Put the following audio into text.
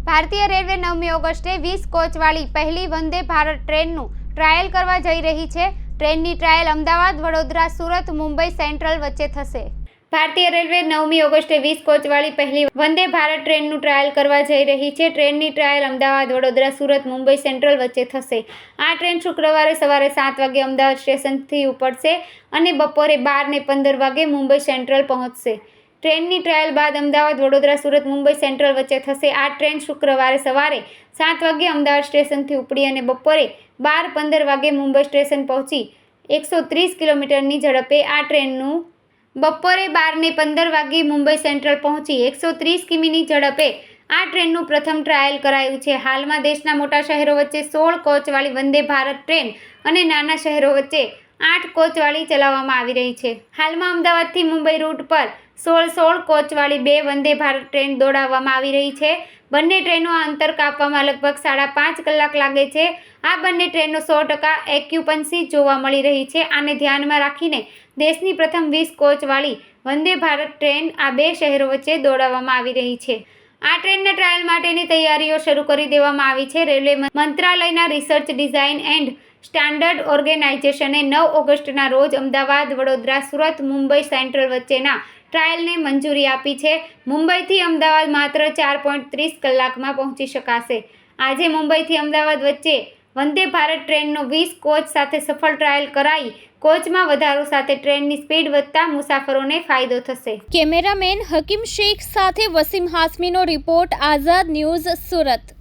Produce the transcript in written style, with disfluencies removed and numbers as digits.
ભારતીય રેલવે 9મી ઓગસ્ટે 20 કોચવાળી પહેલી વંદે ભારત ટ્રેનનું ટ્રાયલ કરવા જઈ રહી છે। ટ્રેનની ટ્રાયલ અમદાવાદ, વડોદરા, સુરત, મુંબઈ સેન્ટ્રલ વચ્ચે થશે। ભારતીય રેલવે 9મી ઓગસ્ટે 20 કોચવાળી પહેલી વંદે ભારત ટ્રેનનું ટ્રાયલ કરવા જઈ રહી છે। ટ્રેનની ટ્રાયલ અમદાવાદ, વડોદરા, સુરત, મુંબઈ સેન્ટ્રલ વચ્ચે થશે। આ ટ્રેન શુક્રવારે સવારે 7 વાગે અમદાવાદ સ્ટેશનથી ઉપડશે અને બપોરે 12:15 વાગે મુંબઈ સેન્ટ્રલ પહોંચશે। ટ્રેનની ટ્રાયલ બાદ અમદાવાદ, વડોદરા, સુરત, મુંબઈ સેન્ટ્રલ વચ્ચે થશે। આ ટ્રેન શુક્રવારે સવારે 7 વાગે અમદાવાદ સ્ટેશનથી ઉપડી અને બપોરે 12:15 વાગે મુંબઈ સ્ટેશન પહોંચી 130 કિલોમીટરની ઝડપે આ ટ્રેનનું બપોરે 12:15 વાગે મુંબઈ સેન્ટ્રલ પહોંચી 130 કિમીની ઝડપે આ ટ્રેનનું પ્રથમ ટ્રાયલ કરાયું છે। હાલમાં દેશના મોટા શહેરો વચ્ચે 16 કોચવાળી વંદે ભારત ટ્રેન અને નાના શહેરો વચ્ચે 8 કોચવાળી ચલાવવામાં આવી રહી છે। હાલમાં અમદાવાદથી મુંબઈ રૂટ પર 16 કોચવાળી 2 વંદે ભારત ટ્રેન દોડાવવામાં આવી રહી છે। બંને ટ્રેનો આ અંતર કાપવામાં લગભગ 5.5 કલાક લાગે છે। આ બંને ટ્રેનો 100% એક્યુપન્સી જોવા મળી રહી છે। આને ધ્યાનમાં રાખીને દેશની પ્રથમ 20 કોચવાળી વંદે ભારત ટ્રેન આ 2 શહેરો વચ્ચે દોડાવવામાં આવી રહી છે। આ ટ્રેનના ટ્રાયલ માટેની તૈયારીઓ શરૂ કરી દેવામાં આવી છે। રેલવે મંત્રાલયના રિસર્ચ, ડિઝાઇન એન્ડ સ્ટાન્ડર્ડ ઓર્ગેનાઇઝેશને 9 ઓગસ્ટના રોજ અમદાવાદ, વડોદરા, સુરત, મુંબઈ સેન્ટ્રલ વચ્ચેના ટ્રાયલને મંજૂરી આપી છે। મુંબઈથી અમદાવાદ માત્ર 4.30 કલાકમાં પહોંચી શકાશે। આજે મુંબઈથી અમદાવાદ વચ્ચે વંદે ભારત ટ્રેનનો 20 કોચ સાથે સફળ ટ્રાયલ કરાઈ કોચમાં વધારો સાથે ટ્રેનની સ્પીડ વધતા મુસાફરોને ફાયદો થશે। કેમેરામેન હકીમ શેખ સાથે વસીમ હાસમીનો રિપોર્ટ, આઝાદ ન્યૂઝ, સુરત।